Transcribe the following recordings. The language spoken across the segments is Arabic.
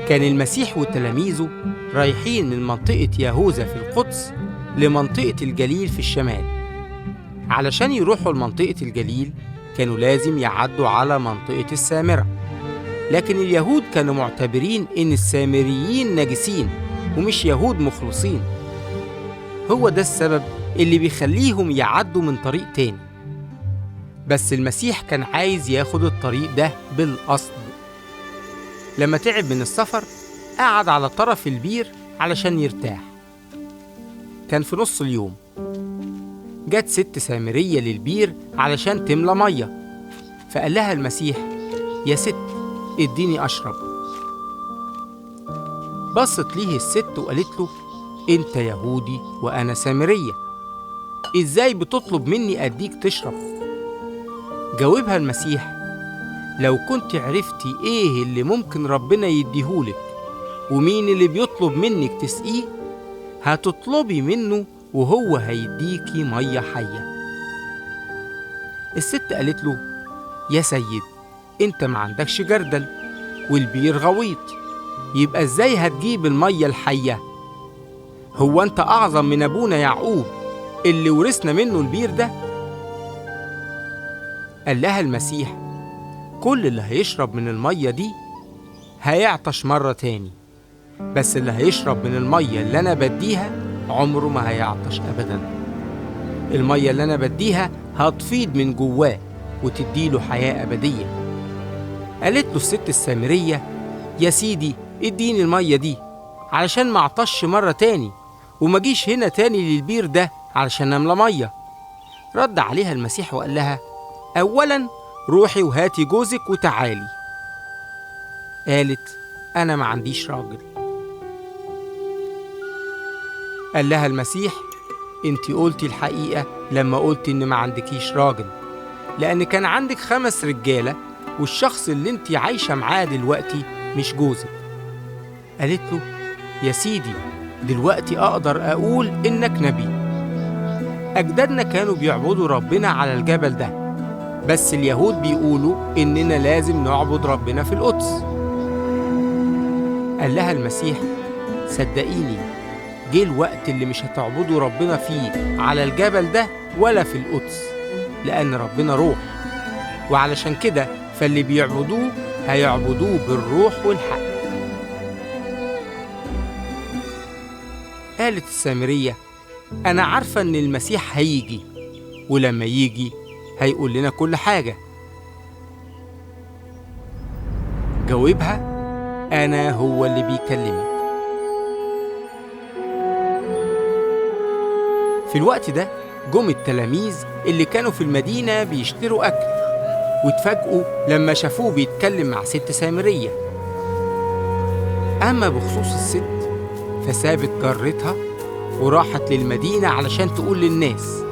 كان المسيح وتلاميذه رايحين من منطقة يهوذا في القدس لمنطقة الجليل في الشمال. علشان يروحوا لمنطقة الجليل كانوا لازم يعدوا على منطقة السامرة، لكن اليهود كانوا معتبرين إن السامريين نجسين ومش يهود مخلصين. هو ده السبب اللي بيخليهم يعدوا من طريق تاني. بس المسيح كان عايز ياخد الطريق ده بالقصد. لما تعب من السفر قعد على طرف البير علشان يرتاح. كان في نص اليوم. جت ست سامرية للبير علشان تملى مية، فقال لها المسيح: يا ست اديني أشرب. بصت ليه الست وقالت له: انت يهودي وأنا سامرية، ازاي بتطلب مني أديك تشرب؟ جاوبها المسيح: لو كنت عرفتي ايه اللي ممكن ربنا يديهولك ومين اللي بيطلب منك تسقيه، هتطلبي منه وهو هيديكي مية حية. الست قالت له: يا سيد، انت ما عندكش جردل والبير غويط، يبقى ازاي هتجيب المية الحية؟ هو انت اعظم من ابونا يعقوب اللي ورثنا منه البير ده؟ قال لها المسيح: كل اللي هيشرب من المية دي هيعطش مرة تاني، بس اللي هيشرب من المية اللي أنا بديها عمره ما هيعطش أبدا. المية اللي أنا بديها هتفيض من جواه وتديله حياة أبدية. قالت له الست السامرية: يا سيدي اديني المية دي علشان ما اعطش مرة تاني وما جيش هنا تاني للبير ده علشان أملى مية. رد عليها المسيح وقال لها: أولا روحي وهاتي جوزك وتعالي. قالت: أنا ما عنديش راجل. قال لها المسيح: انتي قلتي الحقيقة لما قلتي إن ما عندكيش راجل، لأن كان عندك 5 رجالة والشخص اللي انتي عايشة معاه دلوقتي مش جوزك. قالت له: يا سيدي دلوقتي أقدر أقول إنك نبي. أجدادنا كانوا بيعبدوا ربنا على الجبل ده، بس اليهود بيقولوا إننا لازم نعبد ربنا في القدس. قال لها المسيح: صدقيني جه الوقت اللي مش هتعبدوا ربنا فيه على الجبل ده ولا في القدس، لأن ربنا روح، وعلشان كده فاللي بيعبدوه هيعبدوه بالروح والحق. قالت السامرية: أنا عارفة إن المسيح هيجي، ولما يجي هيقول لنا كل حاجة. جاوبها: أنا هو اللي بيكلمك. في الوقت ده جم التلاميذ اللي كانوا في المدينة بيشتروا أكل، واتفاجئوا لما شافوه بيتكلم مع ست سامرية. أما بخصوص الست فسابت جارتها وراحت للمدينة علشان تقول للناس: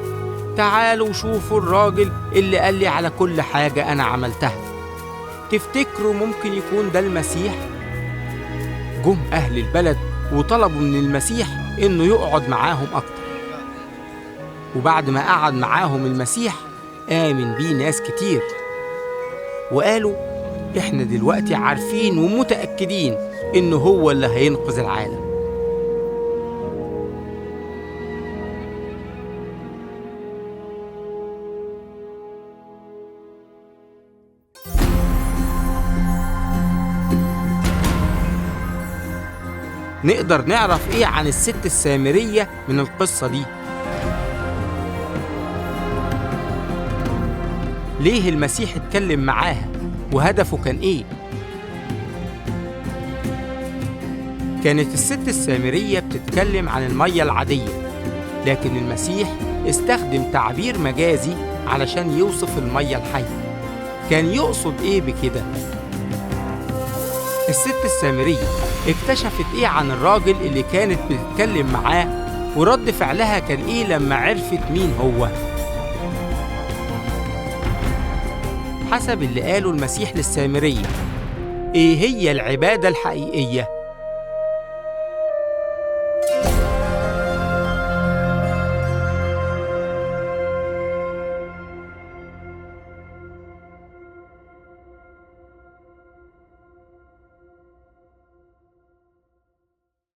تعالوا شوفوا الراجل اللي قال لي على كل حاجة أنا عملتها، تفتكروا ممكن يكون ده المسيح؟ جم أهل البلد وطلبوا من المسيح إنه يقعد معاهم أكتر، وبعد ما قعد معاهم المسيح آمن بيه ناس كتير، وقالوا: إحنا دلوقتي عارفين ومتأكدين إنه هو اللي هينقذ العالم. نقدر نعرف إيه عن الست السامرية من القصة دي؟ ليه المسيح اتكلم معاها وهدفه كان إيه؟ كانت الست السامرية بتتكلم عن المية العادية، لكن المسيح استخدم تعبير مجازي علشان يوصف المية الحية. كان يقصد إيه بكده؟ الست السامرية اكتشفت إيه عن الراجل اللي كانت بتتكلم معاه، ورد فعلها كان إيه لما عرفت مين هو؟ حسب اللي قاله المسيح للسامرية، إيه هي العبادة الحقيقية؟